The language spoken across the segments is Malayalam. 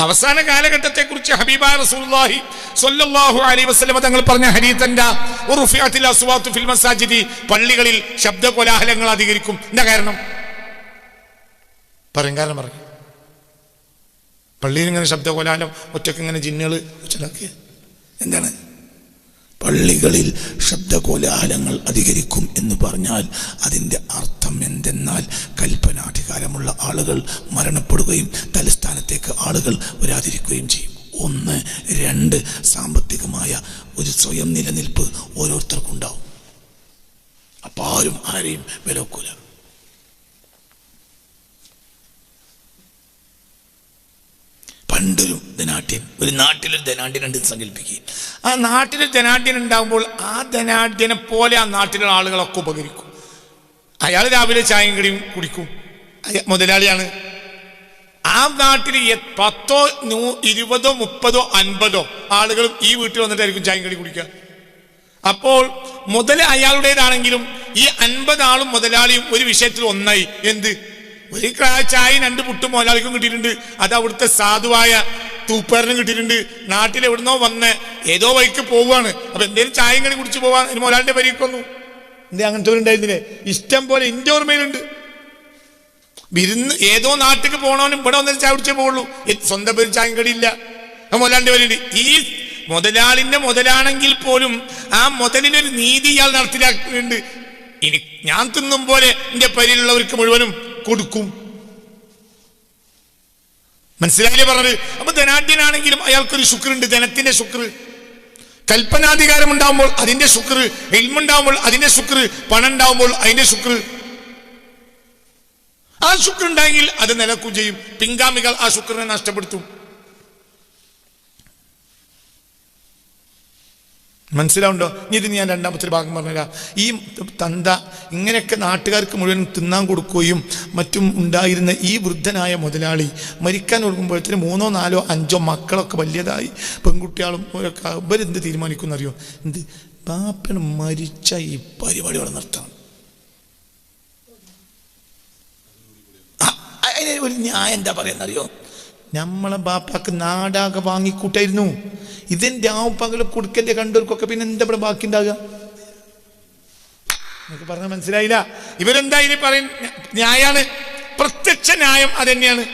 അവസാന കാലഘട്ടത്തെക്കുറിച്ച് ഹബീബായ റസൂലുള്ളാഹി സ്വല്ലല്ലാഹു അലൈഹി വസല്ലം തങ്ങൾ പറഞ്ഞ ഹദീസെന്താ? ഉർഫിഅത്തിൽ അസ്വാതു ഫിൽ മസാജിദി, പള്ളികളിൽ ശബ്ദ കോലാഹലങ്ങൾ അധികരിക്കും. എന്താ കാരണം? കാരണം പറയും. പള്ളിയിൽ ഇങ്ങനെ ശബ്ദ കോലാഹലം, ഒറ്റക്ക് ഇങ്ങനെ ജിന്നുകൾ ഉച്ചലാക്കിയ എന്താണ്? പള്ളികളിൽ ശബ്ദ കോലാഹലങ്ങൾ അധികരിക്കും എന്ന് പറഞ്ഞാൽ അതിൻ്റെ അർത്ഥം എന്തെന്നാൽ കൽപ്പനാധികാരമുള്ള ആളുകൾ മരണപ്പെടുകയും തലസ്ഥാനത്തേക്ക് ആളുകൾ വരാതിരിക്കുകയും ചെയ്യും. 1, 2 സാമ്പത്തികമായ ഒരു സ്വയം നിലനിൽപ്പ് ഓരോരുത്തർക്കും ഉണ്ടാവും. അപ്പം ആരും ആരെയും വില വെക്കൂല. പണ്ടൊരു ധനാഢ്യൻ, ഒരു നാട്ടിലൊരു ധനാഢ്യൻ ഉണ്ട് സങ്കല്പിക്കുക. ആ നാട്ടിലൊരു ധനാഢ്യൻ ഉണ്ടാകുമ്പോൾ ആ ധനാഢ്യനെ പോലെ ആ നാട്ടിലുള്ള ആളുകളൊക്കെ ഉപകരിക്കും. അയാൾ രാവിലെ ചായയും കടിയും കുടിക്കും, മുതലാളിയാണ്. ആ നാട്ടിൽ 10, 20, 30, 50 ആളുകളും ഈ വീട്ടിൽ വന്നിട്ടായിരിക്കും ചായയും കടി കുടിക്കുക. അപ്പോൾ മുതൽ അയാളുടേതാണെങ്കിലും ഈ 50 ആളും മുതലാളിയും ഒരു വിഷയത്തിൽ ഒന്നായി. എന്ത്? ഒരു ചായ 2 പുട്ടും മുതലാളിക്കും കിട്ടിയിട്ടുണ്ട്, അത് അവിടുത്തെ സാധുവായ തൂപ്പേറിനും കിട്ടിയിട്ടുണ്ട്. നാട്ടിൽ എവിടുന്നോ വന്ന് ഏതോ വഴിക്ക് പോവുകയാണ്. അപ്പൊ എന്തേലും ചായയും കടി കുടിച്ച് പോവാൻ മുതലാളിന്റെ പരിക്കൊന്നു എന്തേ അങ്ങനത്തെ ഉണ്ടായിരുന്നില്ലേ? ഇഷ്ടം പോലെ എൻ്റെ ഓർമ്മയിലുണ്ട്. വിരുന്ന് ഏതോ നാട്ടിലേക്ക് പോകണവനും ഇവിടെ വന്നിട്ട് ചായ കുടിച്ചേ പോകുള്ളൂ, സ്വന്തം പേര് ചായയും കടിയില്ല. മുതലാളിന്റെ പേരുണ്ട്. ഈ മുതലാളിന്റെ മുതലാണെങ്കിൽ പോലും ആ മുതലിനൊരു നീതി ഇയാൾ നടത്തിലാക്കുന്നുണ്ട്. ഇനി ഞാൻ തിന്നും പോലെ എൻ്റെ പരിയിലുള്ളവർക്ക് മുഴുവനും കൊടുക്കും. മനസ്സിലായില്ലേ പറഞ്ഞത്? അപ്പൊ ധനാഢ്യനാണെങ്കിലും അയാൾക്കൊരു ശുക്രുണ്ട്, ധനത്തിന്റെ ശുക്ര്. കൽപ്പനാധികാരം ഉണ്ടാവുമ്പോൾ അതിന്റെ ശുക്ര്, ഇൽമുണ്ടാവുമ്പോൾ അതിന്റെ ശുക്ര്, പണം ഉണ്ടാവുമ്പോൾ അതിന്റെ ശുക്ര്. ആ ശുക്രുണ്ടെങ്കിൽ അത് നിലക്കും ചെയ്യും. പിൻഗാമികൾ ആ ശുക്രിനെ നഷ്ടപ്പെടുത്തും. മനസ്സിലാവുണ്ടോ? ഇത് ഞാൻ രണ്ടാമത്തെ ഭാഗം പറഞ്ഞുതരാം. ഈ തന്ത ഇങ്ങനെയൊക്കെ നാട്ടുകാർക്ക് മുഴുവൻ തിന്നാൻ കൊടുക്കുകയും മറ്റും ഉണ്ടായിരുന്ന ഈ വൃദ്ധനായ മുതലാളി മരിക്കാൻ കൊടുക്കുമ്പോഴത്തേന് 3, 4, 5 മക്കളൊക്കെ വലിയതായി, പെൺകുട്ടികളും ഇവരെന്ത് തീരുമാനിക്കും അറിയോ? എന്ത്? ബാപ്പൻ മരിച്ച ഈ പരിപാടി അവിടെ നിർത്തണം. അതിന് ഒരു ന്യായം എന്താ പറയുന്നറിയോ? നമ്മളെ ബാപ്പാക്ക് നാടാകെ വാങ്ങിക്കൂട്ടായിരുന്നു. ഇതിൻ്റെ പകല് കൊടുക്കല്ലേ കണ്ടവർക്കൊക്കെ, പിന്നെ എന്താ ഇവിടെ ബാക്കി ഉണ്ടാകുക? നമുക്ക് പറഞ്ഞാൽ മനസ്സിലായില്ല. ഇവരെന്താ ഇനി പറയും? ന്യായാണ്, പ്രത്യക്ഷ ന്യായം അത് തന്നെയാണ്.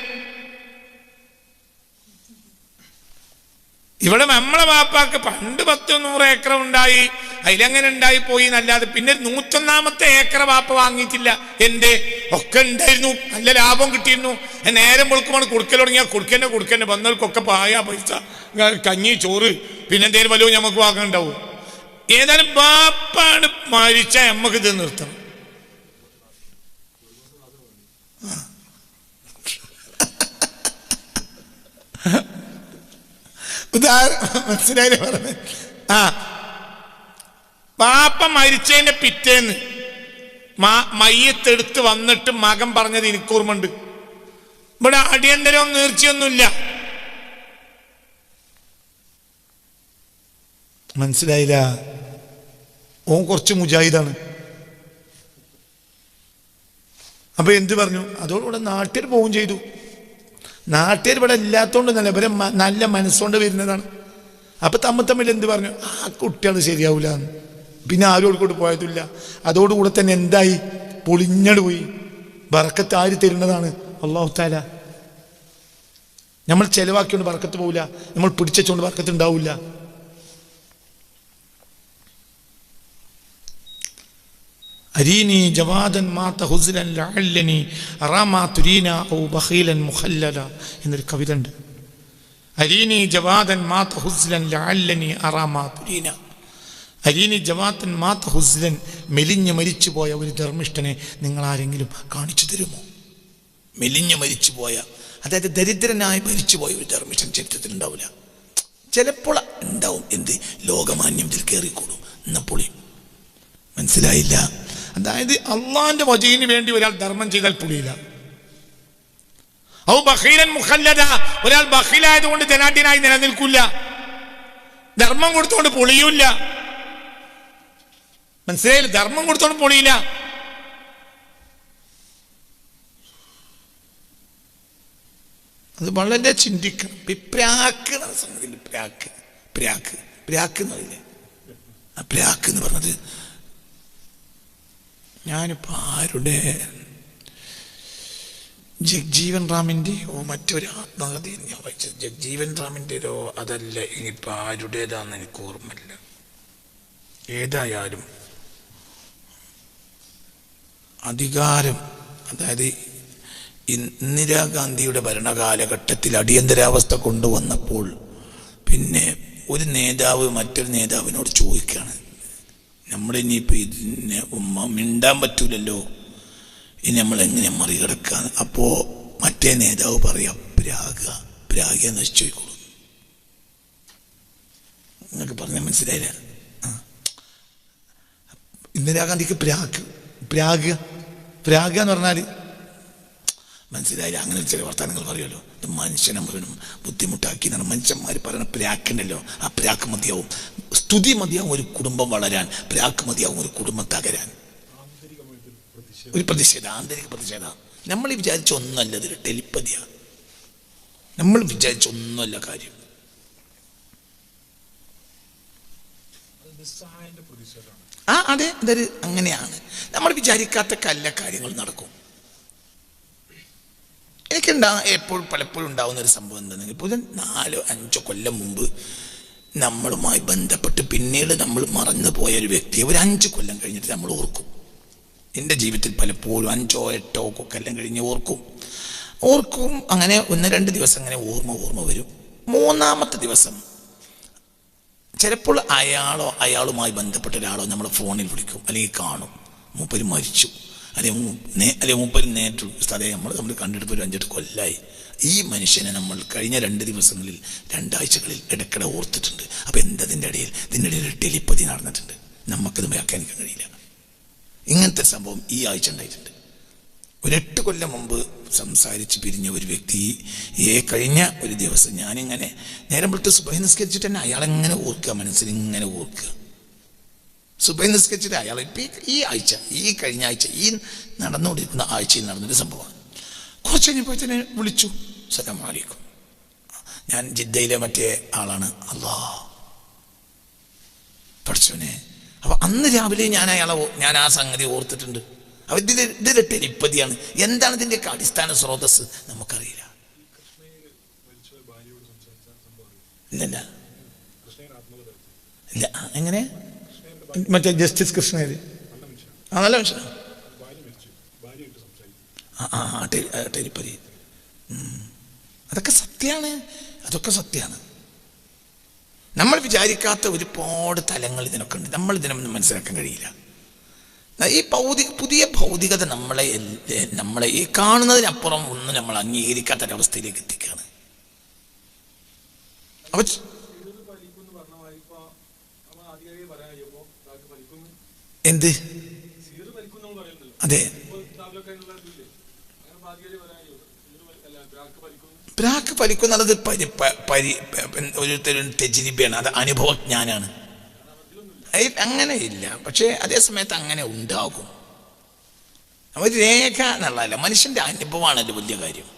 ഇവിടെ നമ്മളെ ബാപ്പാക്ക് പണ്ട് 10-100 ഏക്കർ ഉണ്ടായി, അതിലങ്ങനെ ഉണ്ടായി പോയി എന്നല്ലാതെ പിന്നെ 101ാമത്തെ ഏക്കർ ബാപ്പ വാങ്ങിയിട്ടില്ല. എന്റെ ഒക്കെ ഉണ്ടായിരുന്നു, നല്ല ലാഭം കിട്ടിയിരുന്നു. നേരം വെളുക്കുമ്പോൾ കൊടുക്കൽ തുടങ്ങിയാൽ കൊടുക്കന്നെ വന്നവർക്കൊക്കെ പായ പൈസ, കഞ്ഞി, ചോറ്, പിന്നെ എന്തേലും വല്ലതും നമുക്ക് വാങ്ങാനുണ്ടാവും. ഏതായാലും ബാപ്പാണ് മരിച്ച നമുക്ക് ഇത് നിർത്തണം. മനസ്സിലായില്ലേ പറഞ്ഞത്? ബാപ്പ മരിച്ചതിന്റെ പിറ്റേന്ന് മയ്യത്തെടുത്ത് വന്നിട്ട് മകൻ പറഞ്ഞത് എനിക്ക് ഓർമ്മയുണ്ട്. ഇവിടെ അടിയന്തരവും നീർച്ചയൊന്നുമില്ല. മനസ്സിലായില്ല? ഓൻ കുറച്ച് മുജാഹിദാണ്. അപ്പൊ എന്ത് പറഞ്ഞു? അതോടുകൂടെ നാട്ടിൽ പോവുകയും ചെയ്തു. നാട്ടിൽ ഇവിടെ ഇല്ലാത്തോണ്ടല്ല, ഇവരെ നല്ല മനസ്സുകൊണ്ട് വരുന്നതാണ്. അപ്പൊ തമ്മിൽ എന്ത് പറഞ്ഞു? ആ കുട്ടികൾ ശരിയാവൂല. പിന്നെ ആരോട് പോയതില്ല. അതോടുകൂടെ തന്നെ എന്തായി? പൊളിഞ്ഞട് പോയി. ബർക്കത്ത് ആര് തരുന്നതാണ്? അല്ലാഹു തആല. നമ്മൾ ചെലവാക്കിയോണ്ട് ബർക്കത്ത് പോവില്ല, നമ്മൾ പിടിച്ചുകൊണ്ട് ബർക്കത്ത് ഉണ്ടാവില്ല. അരീനി ജവാദൻ മാത ഹുസ്ലൻ ലഅല്ലനി അറാമാ തുരീന ഔ ബഖീലൻ മുഖല്ലല എന്നൊരു കവിത ഉണ്ട്. അരീനി ജവാദൻ മാത ഹുസ്ലൻ ലഅല്ലനി അറാമാ തുരീന. അരീനി ജവാദൻ മാത ഹുസ്ലൻ, മെലിഞ്ഞ് മരിച്ചു പോയ ഒരു ധർമ്മിഷ്ഠനെ നിങ്ങൾ ആരെങ്കിലും കാണിച്ചു തരുമോ? മെലിഞ്ഞ് മരിച്ചു പോയ, അതായത് ദരിദ്രനായി മരിച്ചുപോയ ഒരു ധർമ്മിഷ്ഠൻ ചരിത്രത്തിൽ ഉണ്ടാവില്ല. ചിലപ്പോൾ ഉണ്ടാവും. എന്ത്? ലോകമാന്യം ഇതിൽ കയറിക്കൂടും. എന്നപ്പോൾ മനസ്സിലായില്ല? അതായത് അള്ളാന്റെ വജീന് വേണ്ടി ഒരാൾ ധർമ്മം ചെയ്താൽ പുളിയില്ല. ഔ ബഖീലൻ മുഖല്ലദ, ഒരാൾ ബഖീലായതുകൊണ്ട് ധനാഢ്യനായി നിലനിൽക്കില്ല. ധർമ്മം കൊടുത്തോണ്ട് പൊളിയൂല്ല. മനസ്സിലായില്ല? ധർമ്മം കൊടുത്തോണ്ട് പൊളിയില്ല. അത് വളരെ ചിന്തിക്കണം. പ്രാക്ക് എന്ന സംഗതി, പ്രാക്ക് പ്രാക്ക് പ്രാക്ക് എന്ന് പറയില്ലേ, ആ പ്രാക്ക് എന്ന് പറഞ്ഞത് ഞാനിപ്പോൾ ആരുടെ ജഗ്ജീവൻ റാമിൻ്റെയോ മറ്റൊരു ആത്മകഥ ഞാൻ വായിച്ചത്, ജഗ്ജീവൻ റാമിൻ്റെയോ അതല്ല, ഇനിയിപ്പോൾ ആരുടേതാണെന്ന് എനിക്ക് ഓർമ്മയില്ല. ഏതായാലും അധികാരം, അതായത് ഇന്ദിരാഗാന്ധിയുടെ ഭരണകാലഘട്ടത്തിൽ അടിയന്തരാവസ്ഥ കൊണ്ടുവന്നപ്പോൾ പിന്നെ ഒരു നേതാവ് മറ്റൊരു നേതാവിനോട് ചോദിക്കുകയാണ്, നമ്മളിനിയിപ്പോൾ ഇതിനെ മിണ്ടാൻ പറ്റൂലല്ലോ, ഇനി നമ്മളെങ്ങനെ മറികടക്കാൻ? അപ്പോൾ മറ്റേ നേതാവ് പറയാം, പ്രാഗ നശിച്ചു പോയിക്കോളൂ. നിങ്ങൾക്ക് പറഞ്ഞാൽ മനസ്സിലായില്ല? ഇന്ദിരാഗാന്ധിക്ക് പ്രാഗ എന്ന് പറഞ്ഞാൽ മനസ്സിലായില്ല. അങ്ങനെ ചില വർത്തമാനങ്ങൾ പറയുമല്ലോ, ഇത് മനുഷ്യനെ മുഴുവനും ബുദ്ധിമുട്ടാക്കി എന്നാണ് മനുഷ്യന്മാർ പറയുന്ന. പ്രാക്കുണ്ടല്ലോ, ആ പ്രാക്ക് മതിയാവും, സ്തുതി മതിയാവും ഒരു കുടുംബം വളരാൻ, പ്രാക്ക് മതിയാവും ഒരു കുടുംബം തകരാൻ. ഒരു പ്രതിഷേധം, ആന്തരിക പ്രതിഷേധം. നമ്മൾ വിചാരിച്ച ഒന്നുമല്ല, ഇതൊരു ടെലിപ്പതിയാണ്. നമ്മൾ വിചാരിച്ച ഒന്നുമല്ല കാര്യം. അതെ, ഇതൊരു അങ്ങനെയാണ്. നമ്മൾ വിചാരിക്കാത്ത കല്ല കാര്യങ്ങൾ നടക്കും. എപ്പോഴും പലപ്പോഴും ഉണ്ടാകുന്ന ഒരു സംഭവം എന്താണെങ്കിൽ, ഇപ്പോൾ 4-5 കൊല്ലം മുമ്പ് നമ്മളുമായി ബന്ധപ്പെട്ട് പിന്നീട് നമ്മൾ മറന്നു പോയ ഒരു വ്യക്തിയെ ഒരു 5 കൊല്ലം കഴിഞ്ഞിട്ട് നമ്മൾ ഓർക്കും. എൻ്റെ ജീവിതത്തിൽ പലപ്പോഴും 5-8 കൊല്ലം കഴിഞ്ഞ് ഓർക്കും. അങ്ങനെ 1-2 ദിവസം അങ്ങനെ ഓർമ്മ വരും. 3-ാമത്തെ ദിവസം ചിലപ്പോൾ അയാളുമായി ബന്ധപ്പെട്ട ഒരാളോ നമ്മളെ ഫോണിൽ വിളിക്കും, അല്ലെങ്കിൽ കാണും, മൂപ്പര് മരിച്ചു, അല്ലെങ്കിൽ മൂപ്പര് നേരിട്ടു സ്ഥലം നമ്മൾ കണ്ടിട്ട് ഒരു 5-8 കൊല്ലമായി. ഈ മനുഷ്യനെ നമ്മൾ കഴിഞ്ഞ 2 ദിവസങ്ങളിൽ 2 ആഴ്ചകളിൽ ഇടയ്ക്കിടെ ഓർത്തിട്ടുണ്ട്. അപ്പോൾ ഇതിൻ്റെ ഇടയിൽ ഒരു ടെലിപ്പതി നടന്നിട്ടുണ്ട്, നമുക്കത് വ്യാഖ്യാനിക്കാൻ കഴിയില്ല. ഇങ്ങനത്തെ സംഭവം ഈ ആഴ്ച ഉണ്ടായിട്ടുണ്ട്. ഒരു 8 കൊല്ലം മുമ്പ് സംസാരിച്ച് പിരിഞ്ഞ ഒരു വ്യക്തി കഴിഞ്ഞ ഒരു ദിവസം ഞാനിങ്ങനെ നേരം വിട്ട് സുബഹി നിസ്കരിച്ചിട്ട് തന്നെ അയാളെങ്ങനെ ഓർക്കുക, മനസ്സിൽ ഇങ്ങനെ ഓർക്കുക. സുബഹി നിസ്കരിച്ചിട്ട് അയാൾ ഇപ്പം ഈ ആഴ്ച, ഈ കഴിഞ്ഞ ആഴ്ച, ഈ നടന്നുകൊണ്ടിരിക്കുന്ന ആഴ്ചയിൽ നടന്നൊരു സംഭവമാണ്. കുറച്ച് കഴിഞ്ഞപ്പോൾ തന്നെ വിളിച്ചു, അസ്സലാമു അലൈക്കും, ഞാൻ ജിദ്ദയിലെ മറ്റേ ആളാണ്. പഠിച്ചവനെ. അപ്പൊ അന്ന് രാവിലെ ഞാൻ ആ സംഗതി ഓർത്തിട്ടുണ്ട്. അപ്പൊ ഇതൊരു ടെലിപ്പതിയാണ്. എന്താണ് ഇതിൻ്റെയൊക്കെ അടിസ്ഥാന സ്രോതസ് നമുക്കറിയില്ല. ഇല്ല എങ്ങനെ മറ്റേ ജസ്റ്റിസ് കൃഷ്ണേര് നല്ല മനുഷ്യനാണ്. ടെലിപ്പതി അതൊക്കെ സത്യമാണ്. നമ്മൾ വിചാരിക്കാത്ത ഒരുപാട് തലങ്ങൾ ഇതിനൊക്കെ ഉണ്ട്. നമ്മൾ ഇതിനൊന്നും മനസ്സിലാക്കാൻ കഴിയില്ല. ഈ പുതിയ ഭൗതികത നമ്മളെ ഈ കാണുന്നതിനപ്പുറം ഒന്നും നമ്മൾ അംഗീകരിക്കാത്ത ഒരവസ്ഥയിലേക്ക് എത്തിക്കുകയാണ്. അപ്പൊ എന്ത് അതെ, പ്രാക്ക് ഫലിക്കുന്നുള്ളത് ഒരു തെജ്രിബയാണ്, അത് അനുഭവജ്ഞാനാണ്. അങ്ങനെയില്ല, പക്ഷേ അതേ സമയത്ത് അങ്ങനെ ഉണ്ടാകും. ഒരു രേഖ എന്നുള്ളതല്ല, മനുഷ്യന്റെ അനുഭവമാണല്ലോ വലിയ കാര്യം.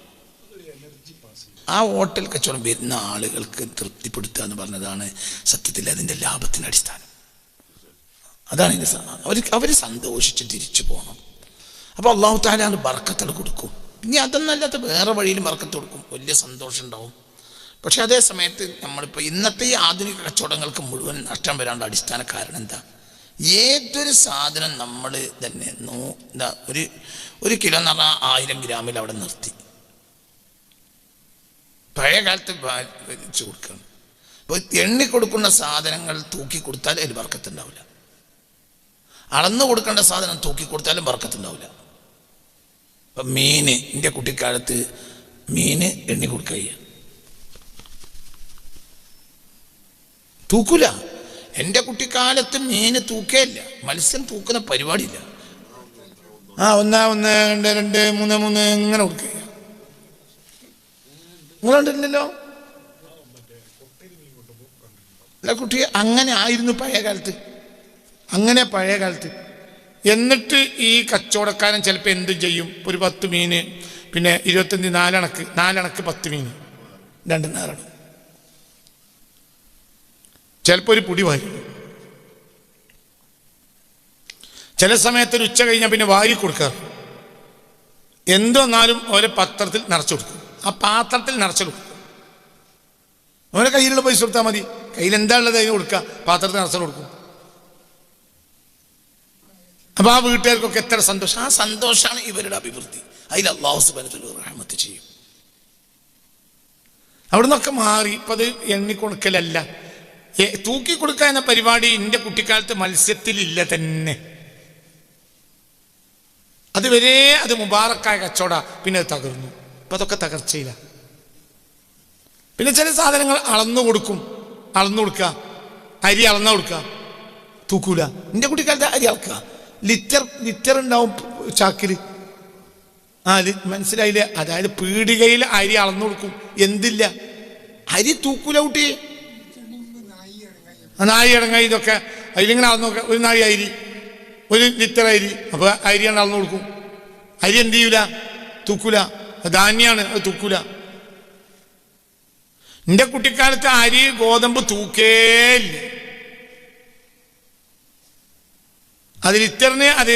ആ ഹോട്ടൽ കച്ചവടം വരുന്ന ആളുകൾക്ക് തൃപ്തിപ്പെടുത്തുക എന്ന് പറഞ്ഞതാണ് സത്യത്തിൽ അതിൻ്റെ ലാഭത്തിൻ്റെ അടിസ്ഥാനം. അതാണ് ഇതിൻ്റെ അവർ സന്തോഷിച്ച് തിരിച്ചു പോകണം. അപ്പോൾ അല്ലാഹു തആല ബർക്കത്തുകൾ കൊടുക്കും. ഇനി അതൊന്നല്ലാത്ത വേറെ വഴിയിലും ബർക്കത്ത് കൊടുക്കും, വലിയ സന്തോഷം ഉണ്ടാവും. പക്ഷെ അതേ സമയത്ത് നമ്മളിപ്പോൾ ഇന്നത്തെ ഈ ആധുനിക കച്ചവടങ്ങൾക്ക് മുഴുവൻ നഷ്ടം വരാനുള്ള അടിസ്ഥാന കാരണം എന്താ? ഏതൊരു സാധനം നമ്മൾ തന്നെ ഒരു കിലോ എന്ന് പറഞ്ഞാൽ 1000 ഗ്രാമിൽ അവിടെ നിർത്തി പഴയ കാലത്ത് വെച്ച് കൊടുക്കുകയാണ്. അപ്പോൾ എണ്ണി കൊടുക്കുന്ന സാധനങ്ങൾ തൂക്കി കൊടുത്താലും അതിൽ ബർക്കത്തുണ്ടാവില്ല. അളന്നു കൊടുക്കേണ്ട സാധനം തൂക്കി കൊടുത്താലും ബർക്കത്തുണ്ടാവില്ല. അപ്പം എൻ്റെ കുട്ടിക്കാലത്ത് മീൻ എണ്ണി കൊടുക്കുക, തൂക്കൂല. എൻ്റെ കുട്ടിക്കാലത്ത് മീന് തൂക്കേയില്ല, മത്സ്യം തൂക്കുന്ന പരിപാടിയില്ല. 1 1 2 2 3 3 ഇങ്ങനെ കൊടുക്കുക. നിങ്ങൾ കണ്ടിട്ടില്ലല്ലോ? അല്ല കുട്ടി, അങ്ങനെ ആയിരുന്നു പഴയ കാലത്ത്. എന്നിട്ട് ഈ കച്ചവടക്കാരൻ ചിലപ്പോൾ എന്ത് ചെയ്യും? ഒരു 10 മീന് പിന്നെ 25 4 10 മീൻ 2 നേരം. ചിലപ്പോൾ ഒരു പൊടി വാരി. ചില സമയത്ത് ഒരു ഉച്ച കഴിഞ്ഞാൽ പിന്നെ വാരി കൊടുക്കാറ്. എന്തൊന്നാലും ഓരോ പത്രത്തിൽ നിറച്ചു കൊടുക്കും. ആ പാത്രത്തിൽ നിറച്ചു കൊടുക്കും. അവരെ കയ്യിലുള്ള പൈസ കൊടുത്താൽ മതി. കയ്യിൽ എന്താ ഉള്ളത് അതിന് കൊടുക്കുക, പാത്രത്തിൽ നിറച്ചു കൊടുക്കും. അപ്പൊ ആ വീട്ടുകാർക്കൊക്കെ എത്ര സന്തോഷം. ആ സന്തോഷമാണ് ഇവരുടെ അഭിവൃദ്ധി. അതിൽ അല്ലാഹു സുബ്ഹാനഹു വ തആല റഹ്മത്ത് ചെയ്യും. അവിടെ നിന്നൊക്കെ മാറി ഇപ്പം അത് എണ്ണിക്കൊടുക്കലല്ല, തൂക്കി കൊടുക്കുക എന്ന പരിപാടി എൻ്റെ കുട്ടിക്കാലത്ത് മത്സ്യത്തിലില്ല തന്നെ. അതുവരെ അത് മുബാറക്കായ കച്ചവട, പിന്നെ അത് തകർന്നു. ഇപ്പം അതൊക്കെ തകർച്ചയില്ല. പിന്നെ ചില സാധനങ്ങൾ അളന്നു കൊടുക്കുക, അരി അളന്നു കൊടുക്കുക, തൂക്കൂല. എൻ്റെ കുട്ടിക്കാലത്ത് അരി അളക്കുക, ലിറ്റർ ഉണ്ടാവും ചാക്കിൽ. മനസ്സിലായില്ലേ? അതായത് പീടികയിൽ അരി അളന്നു കൊടുക്കും. എന്തില്ല, അരി തൂക്കൂല കുട്ടി. നായി ഇടങ്ങായി ഇതൊക്കെ അതിലിങ്ങനെ അളന്നു നോക്കുക. ഒരു നായി അരി, 1 ലിറ്റർ അരി. അപ്പോൾ അരിയാണ് അളന്നു കൊടുക്കും. അരി എന്ത് ചെയ്യൂല, തൂക്കൂല. ധാന്യാണ്, അത് തൂക്കൂല. എൻ്റെ കുട്ടിക്കാലത്ത് അരി ഗോതമ്പ് തൂക്കേയില്ല. അത് ലിറ്ററിന്, അത്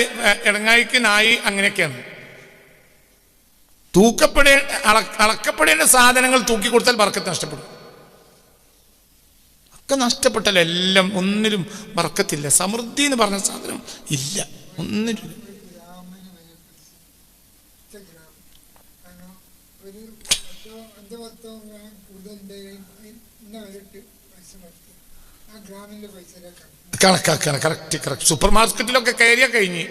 ഇടങ്ങായിക്ക്, നായി, അങ്ങനെയൊക്കെയാണ്. അളക്കപ്പെടേണ്ട സാധനങ്ങൾ തൂക്കി കൊടുത്താൽ ബർക്കത്ത് നഷ്ടപ്പെടും. ഒക്കെ നഷ്ടപ്പെട്ടല്ലോ. എല്ലാം ഒന്നിലും ബർക്കത്തില്ല. സമൃദ്ധി എന്ന് പറഞ്ഞ സാധനം ഇല്ല, ഒന്നിനും. കണക്കാക്കാണ്. കറക്റ്റ്. സൂപ്പർ മാർക്കറ്റിലൊക്കെ കയറിയാൽ കഴിഞ്ഞ്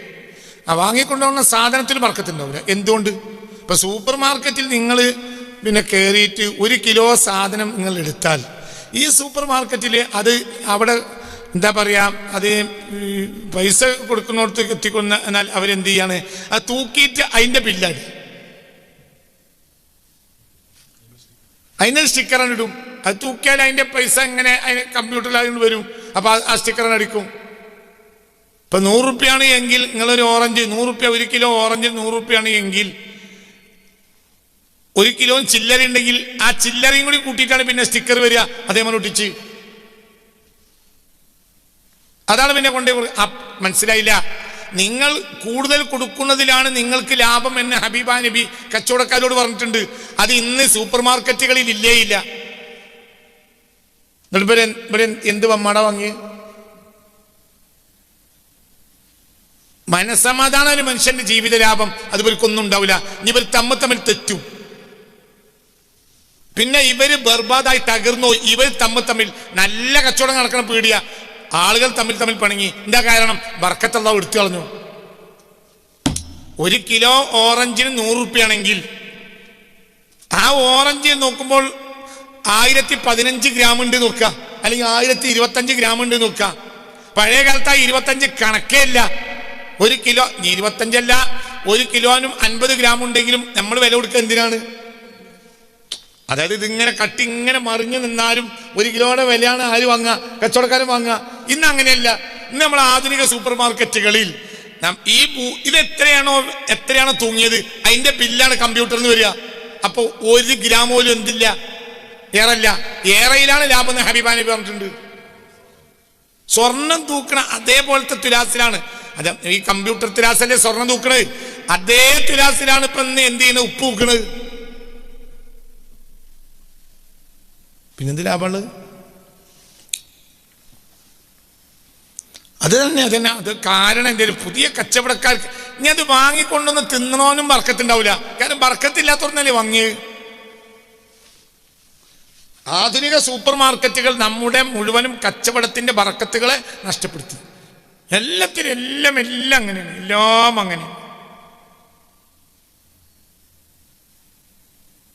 വാങ്ങിക്കൊണ്ടുവന്ന സാധനത്തിന് ബർക്കത്തുണ്ടാവില്ല. എന്തുകൊണ്ട്? ഇപ്പൊ സൂപ്പർ മാർക്കറ്റിൽ നിങ്ങൾ പിന്നെ കയറിയിട്ട് 1 കിലോ സാധനം നിങ്ങൾ എടുത്താൽ, ഈ സൂപ്പർ മാർക്കറ്റിൽ അത് അവിടെ എന്താ പറയുക, അത് പൈസ കൊടുക്കുന്നിടത്ത് എത്തിക്കുന്ന, എന്നാൽ അവരെന്ത് ചെയ്യാണ്, അത് തൂക്കിയിട്ട് അതിൻ്റെ ബില്ലാണ്, അതിന് സ്റ്റിക്കറാണ് ഇടും. അത് തൂക്കിയാൽ അതിൻ്റെ പൈസ ഇങ്ങനെ അതിന് കമ്പ്യൂട്ടറിൽ അതിന് വരും. അപ്പോൾ ആ സ്റ്റിക്കറാണ് അടിക്കും. ഇപ്പം 100 റുപ്യാണ് എങ്കിൽ നിങ്ങളൊരു ഓറഞ്ച് 100 റുപ്യ, 1 കിലോ ഓറഞ്ച് 100 റുപ്യാണ് എങ്കിൽ 1 കിലോ ചില്ലറ ഉണ്ടെങ്കിൽ ആ ചില്ലറയും കൂടി കൂട്ടിയിട്ടാണ് പിന്നെ സ്റ്റിക്കർ വരിക. അതേപോലെ ഒട്ടിച്ച് അതാണ് പിന്നെ കൊണ്ടേ. മനസ്സിലായില്ല? നിങ്ങൾ കൂടുതൽ കൊടുക്കുന്നതിലാണ് നിങ്ങൾക്ക് ലാഭം എന്ന് ഹബീബ നബി കച്ചവടക്കാരോട് പറഞ്ഞിട്ടുണ്ട്. അത് ഇന്ന് സൂപ്പർ മാർക്കറ്റുകളിൽ ഇല്ല. ഇവിടെ എന്ത് വമ്മട വാങ്ങി? മനസ്സമാധാനം ഒരു മനുഷ്യന്റെ ജീവിത ലാഭം. അതുപോൽക്കൊന്നും ഉണ്ടാവില്ല. ഇനി ഇവർ തമ്മിൽ തെറ്റും, പിന്നെ ഇവര് ബർബാദായി തകർന്നു. ഇവർ തമ്മിൽ നല്ല കച്ചവടം നടക്കണം പേടിയ ആളുകൾ തമ്മിൽ പണങ്ങി. എന്താ കാരണം? ബർക്കത്ത് അല്ലാഹു എടുത്തു കളഞ്ഞു. 1 കിലോ ഓറഞ്ചിന് 100 റുപ്യാണെങ്കിൽ ആ ഓറഞ്ച് നോക്കുമ്പോൾ 1015 ഗ്രാം ഉണ്ട് നോക്കുക, അല്ലെങ്കിൽ 1025 ഗ്രാം ഉണ്ട് നോക്കുക. പഴയ കാലത്ത് ആ 25 കണക്കേ ഇല്ല. 1 കിലോ 25 അല്ല, 1 കിലോനും 50 ഗ്രാം ഉണ്ടെങ്കിലും നമ്മൾ വില കൊടുക്കുക എന്തിനാണ്? അതായത് ഇതിങ്ങനെ ഇങ്ങനെ മറിഞ്ഞു നിന്നാലും 1 കിലോയുടെ വിലയാണ് ആര് വാങ്ങുക? കച്ചവടക്കാരൻ വാങ്ങുക. ഇന്ന് അങ്ങനെയല്ല. ഇന്ന് നമ്മൾ ആധുനിക സൂപ്പർ മാർക്കറ്റുകളിൽ ഇത് എത്രയാണോ തൂങ്ങിയത് അതിന്റെ ബില്ലാണ് കമ്പ്യൂട്ടറിൽ വരിക. അപ്പോൾ 1 ഗ്രാം പോലും എന്തില്ല, ഏറല്ല. ഏറയിലാണ് ലാഭം എന്ന് ഹബീബ നബി പറഞ്ഞിട്ടുണ്ട്. സ്വർണം തൂക്കണ അതേപോലത്തെ തുലാസിലാണ്. അത് ഈ കമ്പ്യൂട്ടർ തുലാസല്ലേ സ്വർണം തൂക്കണത്, അതേ തുലാസിലാണ് ഇപ്പൊ എന്ത് ചെയ്യുന്നത്, ഉപ്പ് തൂക്കണത്. പിന്നെന്ത് ലാഭമുള്ളത്? അത് തന്നെ. അത് കാരണം എന്തെങ്കിലും പുതിയ കച്ചവടക്കാർക്ക് ഇനി അത് വാങ്ങിക്കൊണ്ടൊന്ന് തിന്നണോനും ബർക്കത്തുണ്ടാവില്ല. കാരണം ബർക്കത്തില്ലാത്തവർന്നല്ലേ വാങ്ങിയത്. ആധുനിക സൂപ്പർ മാർക്കറ്റുകൾ നമ്മുടെ മുഴുവനും കച്ചവടത്തിന്റെ ബർക്കത്തുകളെ നഷ്ടപ്പെടുത്തി. എല്ലാം അങ്ങനെയാണ്. എല്ലാം അങ്ങനെ.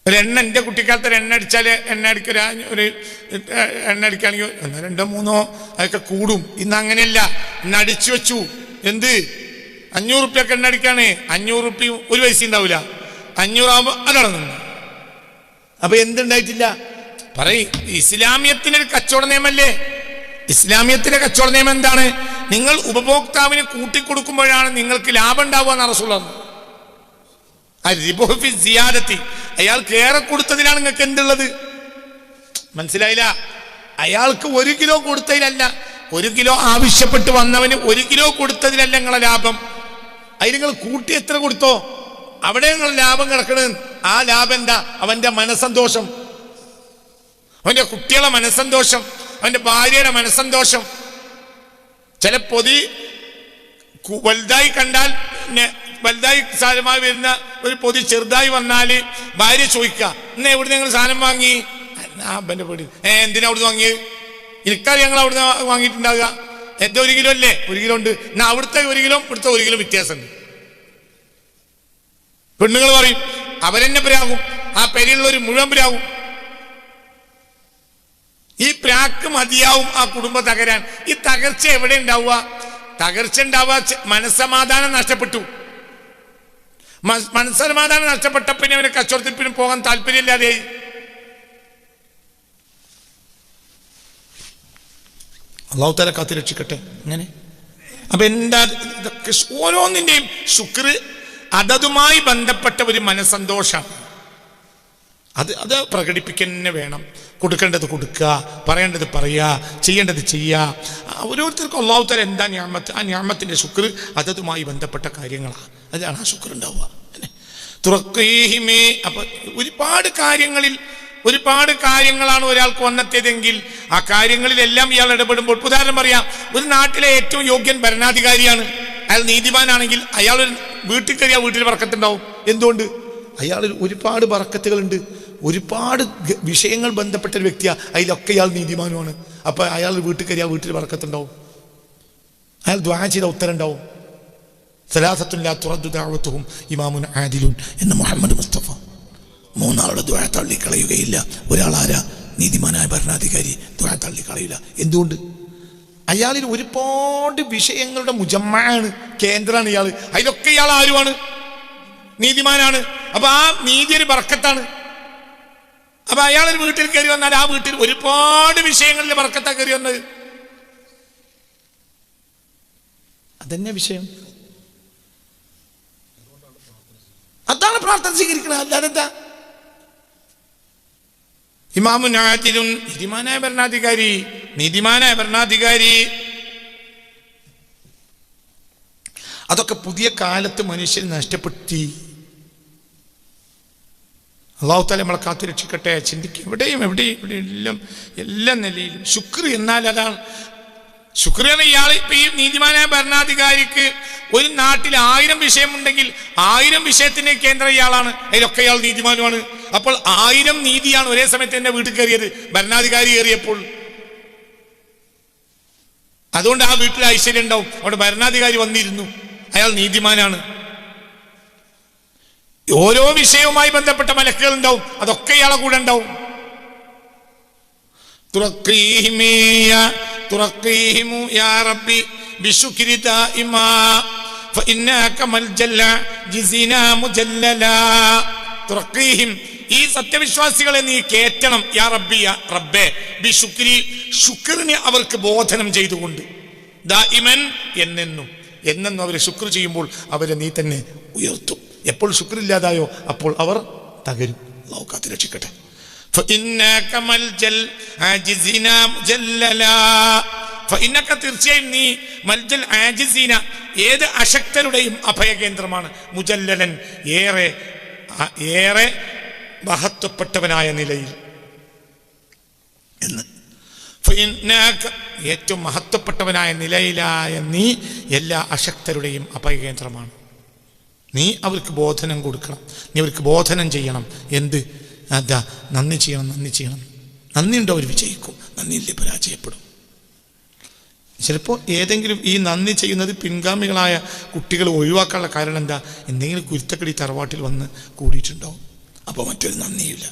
എൻ്റെ കുട്ടിക്കാലത്ത് എണ്ണ അടിച്ചാൽ എണ്ണ അടിക്കുകയാണെങ്കിൽ 1, 2, 3 അതൊക്കെ കൂടും. ഇന്ന് അങ്ങനെയല്ല. ഇന്ന് അടിച്ചു വെച്ചു. എന്ത് 500 റുപ്യൊക്കെ എണ്ണ അടിക്കാണ്. 500 റുപ്യ 1 പൈസ ഉണ്ടാവില്ല. 500 ആകുമ്പോൾ അതടന്നു. അപ്പൊ എന്തുണ്ടായിട്ടില്ല പറയും. ഇസ്ലാമിയത്തിനൊരു കച്ചവട നിയമല്ലേ? ഇസ്ലാമിയത്തിന്റെ കച്ചവട നിയമം എന്താണ്? നിങ്ങൾ ഉപഭോക്താവിന് കൂട്ടിക്കൊടുക്കുമ്പോഴാണ് നിങ്ങൾക്ക് ലാഭം ഉണ്ടാവുക എന്ന് റസൂൽ പറഞ്ഞു. അയാൾക്ക് ഏറെ കൊടുത്തതിലാണ് നിങ്ങൾക്ക് എന്തുള്ളത്? മനസ്സിലായില്ല? അയാൾക്ക് 1 കിലോ കൊടുത്തതിലല്ല, 1 കിലോ ആവശ്യപ്പെട്ട് വന്നവന് 1 കിലോ കൊടുത്തതിലല്ല നിങ്ങളെ ലാഭം. അതിൽ നിങ്ങൾ കൂട്ടി എത്ര കൊടുത്തോ അവിടെ നിങ്ങൾ ലാഭം കിടക്കണത്. ആ ലാഭം എന്താ? അവന്റെ മനസ്സന്തോഷം, അവന്റെ കുട്ടികളെ മനസ്സന്തോഷം, അവന്റെ ഭാര്യയുടെ മനസ്സന്തോഷം. ചില പൊതി വലുതായി കണ്ടാൽ, വലുതായി സാധനമായി വരുന്ന ഒരു പൊതി ചെറുതായി വന്നാല് ഭാര്യ ചോദിക്കുക, ഇന്ന് എവിടെ നിങ്ങൾ സാധനം വാങ്ങി? അപ്പന്റെ വീട്. എന്തിനാ അവിടുന്ന് വാങ്ങിയത്? എനിക്കറിയാം ഞങ്ങൾ അവിടുന്ന് വാങ്ങിയിട്ടുണ്ടാവുക. എന്റെ 1 കിലോ അല്ലേ? 1 കിലോ ഉണ്ട്. എന്നാ അവിടുത്തെ 1 കിലോ ഇവിടുത്തെ 1 കിലോ വ്യത്യാസമുണ്ട്. പെണ്ണുങ്ങൾ പറയും അവരെന്നെ പ്രാകും, ആ പെരിയുള്ളൊരു മുഴുവൻ പ്രാകും. ഈ പ്രാക്ക് മതിയാവും ആ കുടുംബം തകരാൻ. ഈ തകർച്ച എവിടെ ഉണ്ടാവുക? തകർച്ച ഉണ്ടാവുക മനസ്സമാധാനം നഷ്ടപ്പെട്ടു. മനസ്സമാധാനം നഷ്ടപ്പെട്ടപ്പിന്നെ അവരെ കച്ചവടത്തിനും പോകാൻ താല്പര്യമില്ലാതെയായി. അല്ലാഹു തആല കാത്തു രക്ഷിക്കട്ടെ. അങ്ങനെ അപ്പൊ എന്താ ഇതൊക്കെ? ഓരോന്നിന്റെയും ശുക്ർ അതതുമായി ബന്ധപ്പെട്ട ഒരു മനസ്സന്തോഷമാണ്. അത് പ്രകടിപ്പിക്കന്നെ വേണം. കൊടുക്കേണ്ടത് കൊടുക്കുക, പറയേണ്ടത് പറയുക, ചെയ്യേണ്ടത് ചെയ്യുക. ഓരോരുത്തർക്കും അല്ലാഹു തആല എന്താ നിഅമത്ത്, ആ നിഅമത്തിന്റെ ശുക്ർ അതതുമായി ബന്ധപ്പെട്ട കാര്യങ്ങളാണ്. അതാണ് ആ ശുക്ർ ഉണ്ടാവുക. തുറക്കീഹിമേ. അപ്പൊ ഒരുപാട് കാര്യങ്ങളാണ് ഒരാൾക്ക് വന്നെത്തിയതെങ്കിൽ ആ കാര്യങ്ങളിലെല്ലാം ഇയാൾ ഇടപെടുമ്പോൾ, ഉദാഹരണം പറയാം, ഒരു നാട്ടിലെ ഏറ്റവും യോഗ്യൻ ഭരണാധികാരിയാണ്, അയാൾ നീതിമാനാണെങ്കിൽ അയാൾ വീട്ടിൽ കയറിയാൽ വീട്ടിൽ ബർക്കത്തുണ്ടാവും. എന്തുകൊണ്ട്? അയാളിൽ ഒരുപാട് ബർക്കത്തുകളുണ്ട്, ഒരുപാട് വിഷയങ്ങൾ ബന്ധപ്പെട്ട ഒരു വ്യക്തിയാണ്, അതിലൊക്കെ ഇയാൾ നീതിമാനുമാണ്. അപ്പൊ അയാൾ വീട്ടിൽ കയറിയാൽ വീട്ടിൽ ബർക്കത്തുണ്ടാവും, അയാൾ ദുആ ചെയ്ത ഉത്തരം ഉണ്ടാവും. സലാസത്തുൻ ലാ തുറദ്ദു ദഅവതുഹും ഇമാമുൻ ആദിലുൻ എന്ന് മുഹമ്മദ് മുസ്തഫ. 3 ആളുടെ ദുആ തള്ളിക്കളയുകയില്ല. ഒരാളാരാ? നീതിമാനായ ഭരണാധികാരി ദുആ തള്ളിക്കളയില്ല. എന്തുകൊണ്ട്? അയാളിൽ ഒരുപാട് വിഷയങ്ങളുടെ മുജമ്മഅാണ്, കേന്ദ്രമാണ് ഇയാൾ. അതിലൊക്കെ ഇയാൾ ആരുമാണ്? നീതിമാനാണ്. അപ്പൊ ആ നീതി ഒരു ബർക്കത്താണ്. അപ്പൊ അയാളൊരു വീട്ടിൽ കയറി വന്നാൽ ആ വീട്ടിൽ ഒരുപാട് വിഷയങ്ങളിൽ ബർക്കത്താ കയറി വന്നത്. അതന്നെ വിഷയം. അതാണ് പ്രാർത്ഥന സ്വീകരിക്കുന്നത്. അല്ലാതെന്താ? ഇമാമുൻ ആദിലുൻ, നീതിമാനായ ഭരണാധികാരി. അതൊക്കെ പുതിയ കാലത്ത് മനുഷ്യൻ നഷ്ടപ്പെടുത്തി. അല്ലാഹു തആല നമ്മളെ കാത്തു രക്ഷിക്കട്ടെ. ചിന്തിക്കുക, എവിടെയും എല്ലാ നിലയിലും ശുക്ർ എന്നാൽ അതാണ്. ശുക്ർ എന്ന ഇയാൾ ഇപ്പൊ ഈ നീതിമാനായ ഭരണാധികാരിക്ക് ഒരു നാട്ടിൽ 1000 വിഷയമുണ്ടെങ്കിൽ 1000 വിഷയത്തിന്റെ കേന്ദ്രം ഇയാളാണ്, അതിലൊക്കെ ഇയാൾ നീതിമാനുമാണ്. അപ്പോൾ 1000 നീതിയാണ് ഒരേ സമയത്ത് എന്റെ വീട്ടിൽ കയറിയത്, ഭരണാധികാരി കയറിയപ്പോൾ. അതുകൊണ്ട് ആ വീട്ടിൽ ഐശ്വര്യം ഉണ്ടാവും. അവിടെ ഭരണാധികാരി വന്നിരുന്നു, അയാൾ നീതിമാനാണ്. ഓരോ വിഷയവുമായി ബന്ധപ്പെട്ട മലക്കുകൾ ഉണ്ടാവും, അതൊക്കെ ഇയാളെ കൂടെ ഉണ്ടാവും. തുറക്കീഹിമു യാ റബ്ബി ബിശുക്രി ദായിമാ ഫഇന്നക മൽജല ജിസിനാ മുജല്ലലാ. തുറക്കീഹിം, ഈ സത്യവിശ്വാസികളെ നീ കേറ്റണം. യാ റബ്ബി, യാ റബ്ബേ, ബിശുക്രി, ശുക്രിനെ അവർക്ക് ബോധനം ചെയ്തുകൊണ്ട്, ദായിമൻ, എന്നെന്നും അവർ ശുക്ർ ചെയ്യുമ്പോൾ അവരെ നീ തന്നെ ഉയർത്തും. എപ്പോൾ ശുക്രില്ലാതായോ അപ്പോൾ അവർ തകരും. അല്ലാഹു കാത്തു രക്ഷിക്കട്ടെ. തീർച്ചയായും നീ മൽജൽ ആജിസീന, ഏത് അശക്തരുടെയും അഭയകേന്ദ്രമാണ്. മുജല്ലലൻ, ഏറെ മഹത്വപ്പെട്ടവനായ നിലയിൽ എന്ന്. ഏറ്റവും മഹത്വപ്പെട്ടവനായ നിലയിലായ നീ എല്ലാ അശക്തരുടെയും അഭയകേന്ദ്രമാണ്. നീ അവർക്ക് ബോധനം കൊടുക്കണം, നീ അവർക്ക് ബോധനം ചെയ്യണം. എന്ത്? അതാ, നന്ദി ചെയ്യണം. നന്ദി ഉണ്ടോ അവർ വിജയിക്കും, നന്ദിയില്ലേ പരാജയപ്പെടും. ചിലപ്പോൾ ഏതെങ്കിലും ഈ നന്ദി ചെയ്യുന്നത് പിൻഗാമികളായ കുട്ടികൾ ഒഴിവാക്കാനുള്ള കാരണം എന്താ? എന്തെങ്കിലും കുരുത്തക്കടി തറവാട്ടിൽ വന്ന് കൂടിയിട്ടുണ്ടാവും, അപ്പോൾ മറ്റൊരു നന്ദിയില്ല,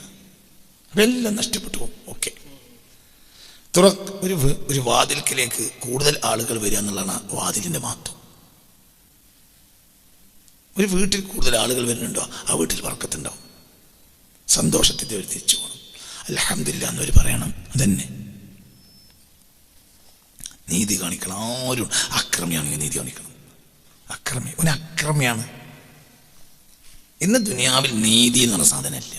അതെല്ലാം നഷ്ടപ്പെട്ടു പോകും. ഓക്കെ, ഒരു വാതിൽക്കിലേക്ക് കൂടുതൽ ആളുകൾ വരിക എന്നുള്ളതാണ് വാതിലിൻ്റെ മഹത്വം. ഒരു വീട്ടിൽ കൂടുതൽ ആളുകൾ വരുന്നുണ്ടോ ആ വീട്ടിൽ ബർക്കത്തുണ്ടാവും, സന്തോഷത്തിൽ അവർ തിരിച്ചു പോകണം, അൽഹംദുലില്ലാഹ് എന്നവർ പറയണം. അതന്നെ നീതി കാണിക്കണം. ആരും അക്രമിയാണെങ്കിൽ നീതി കാണിക്കണം. അക്രമിയാണ്, ഇന്ന് ദുനിയാവിൽ നീതി എന്ന് പറഞ്ഞ സാധനമില്ല,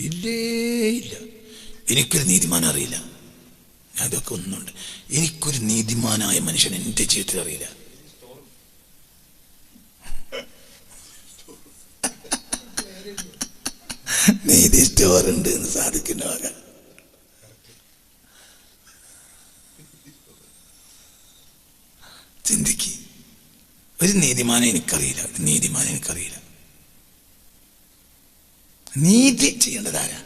ഇല്ലേ ഇല്ല. എനിക്കൊരു നീതിമാൻ അറിയില്ല. ഞാൻ ഇതൊക്കെ ഒന്നുണ്ട്, എനിക്കൊരു നീതിമാനായ മനുഷ്യൻ എൻ്റെ ജീവിതത്തിൽ അറിയില്ല. നീതി സ്റ്റോറുണ്ട് എന്ന് സാധിക്കുന്ന വക. ചിന്തിക്ക്, ഒരു നീതിമാനെ എനിക്കറിയില്ല, ഒരു നീതിമാനെ എനിക്കറിയില്ല. നീതി ചെയ്യേണ്ടതാരാ?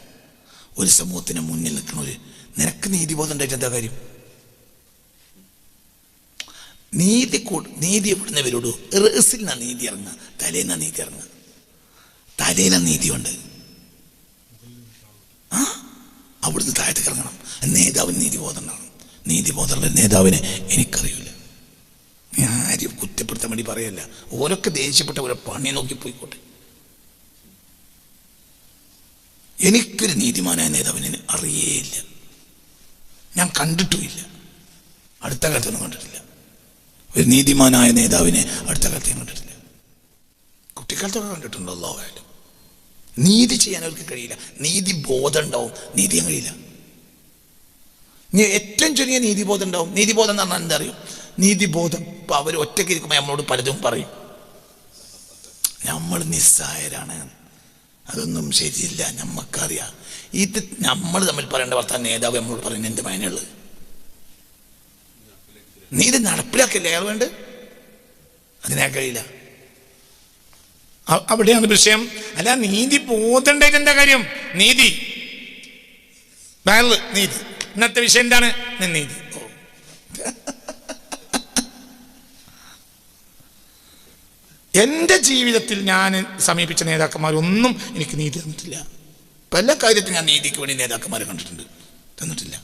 ഒരു സമൂഹത്തിന് മുന്നിൽ നിൽക്കുന്ന ഒരു നിനക്ക് നീതിബോധം ഉണ്ടായിട്ട് എന്താ കാര്യം? നീതി എവിടുന്ന് വരുള്ളൂ? റേസിൽ നിന്നാ നീതി ഇറങ്ങുക, തലേന്നാ നീതി ഇറങ്ങുക. തലേന നീതിയുണ്ട്, അവിടുന്ന് താഴത്തേക്ക് ഇറങ്ങണം. നേതാവിന് നീതിബോധം ഉണ്ടാവണം. നീതിബോധമുള്ള നേതാവിനെ എനിക്കറിയില്ല. ഞാൻ ആരും കുറ്റപ്പെടുത്താൻ വേണ്ടി പറയല്ല, ഓരൊക്കെ ദേഷ്യപ്പെട്ട ഓരോ പണി നോക്കി പോയിക്കോട്ടെ. എനിക്കൊരു നീതിമാനായ നേതാവിനെ അറിയേയില്ല, ഞാൻ കണ്ടിട്ടുമില്ല, അടുത്ത കാലത്തൊന്നും കണ്ടിട്ടില്ല. ഒരു നീതിമാനായ നേതാവിനെ അടുത്ത കാലത്ത് ഞാൻ കണ്ടിട്ടില്ല. കുട്ടിക്കാലത്തൊക്കെ കണ്ടിട്ടുണ്ടോ? അല്ലാഹുവായാലും നീതി ചെയ്യാൻ അവർക്ക് കഴിയില്ല. നീതി ബോധം ഉണ്ടാവും, നീതി ചെയ്യാൻ കഴിയില്ല. ഇനി ഏറ്റവും ചെറിയ നീതിബോധം ഉണ്ടാവും. നീതിബോധം എന്ന് പറഞ്ഞാൽ എന്താ അറിയും? നീതിബോധം ഇപ്പൊ അവർ ഒറ്റയ്ക്ക് ഇരിക്കുമ്പോൾ നമ്മളോട് പലതും പറയും, നമ്മൾ നിസ്സായരാണ്, അതൊന്നും ശരിയില്ല, നമ്മക്കറിയാം. ഇത് നമ്മൾ തമ്മിൽ പറയേണ്ട വർത്താനം നേതാവ് നമ്മളോട് പറയുന്നത് എന്ത് മൈനുള്ളത്? നീ ഇത് നടപ്പിലാക്കില്ലേ അയാൾ വേണ്ട? അതിനാ കഴിയില്ല. അവിടെയാണ് വിഷയം. അല്ല, നീതി ബോധണ്ടായിട്ട് എന്താ കാര്യം? നീതി നീതി. ഇന്നത്തെ വിഷയം എന്താണ്? നീതി. എൻ്റെ ജീവിതത്തിൽ ഞാൻ സമീപിച്ച നേതാക്കന്മാരൊന്നും എനിക്ക് നീതി തന്നിട്ടില്ല. പല കാര്യത്തിൽ ഞാൻ നീതിക്ക് വേണ്ടി നേതാക്കന്മാരെ കണ്ടിട്ടുണ്ട്, തന്നിട്ടില്ല.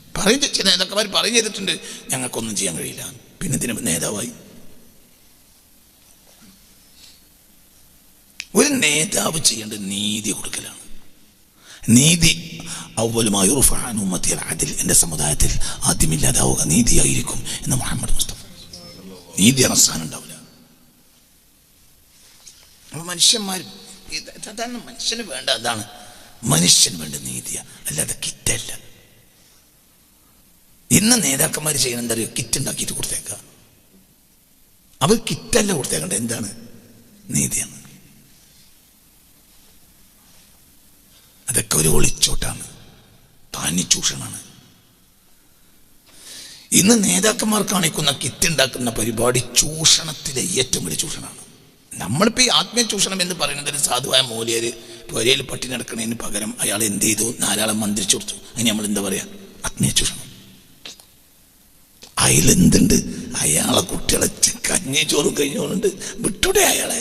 ചില നേതാക്കന്മാർ പറഞ്ഞു ചെയ്തിട്ടുണ്ട്, ഞങ്ങൾക്കൊന്നും ചെയ്യാൻ കഴിയില്ല. പിന്നെ ഇതിന് നേതാവായി. ഒരു നേതാവ് ചെയ്യേണ്ടത് നീതി കൊടുക്കലാണ്. നീതി അവലുമായി അതിൽ എൻ്റെ സമുദായത്തിൽ ആദ്യമില്ലാതാവുക നീതിയായിരിക്കും എന്ന് മുഹമ്മദ് മുസ്തഫ. നീതി അവസാനം ഉണ്ടാവില്ല. മനുഷ്യന്മാർ അതാണ് മനുഷ്യന് വേണ്ട, അതാണ് മനുഷ്യന് വേണ്ട നീതിയാ, അല്ലാതെ കിറ്റല്ല. ഇന്ന് നേതാക്കന്മാർ ചെയ്യണം എന്താ അറിയോ? കിറ്റ് ഉണ്ടാക്കിയിട്ട് കൊടുത്തേക്കാം. അവർ കിറ്റല്ല കൊടുത്തേക്കണ്ട, എന്താണ്? നീതിയാണ്. അതൊക്കെ ഒരു ഒളിച്ചോട്ടാണ്, താനി ചൂഷണമാണ്. ഇന്ന് നേതാക്കന്മാർ കാണിക്കുന്ന കിറ്റ് ഉണ്ടാക്കുന്ന പരിപാടി ചൂഷണത്തിലെ ഏറ്റവും വലിയ ചൂഷണമാണ്. നമ്മളിപ്പോൾ ഈ ആത്മീയ ചൂഷണം എന്ന് പറയുന്നത് ഒരു സാധുവായ മൂല്യര് പൊരയിൽ പട്ടി നടക്കുന്നതിന് പകരം അയാൾ എന്ത് ചെയ്തു? 4 ആളെ മന്ത്രിച്ചു കൊടുത്തു. അതിന് നമ്മൾ എന്താ പറയാ? ആത്മീയ ചൂഷണം. അതിലെന്തുണ്ട്? അയാളെ കുട്ടികളെ കഞ്ഞി ചോറും കഴിഞ്ഞോണ്ട് വിട്ടൂടെ അയാളെ?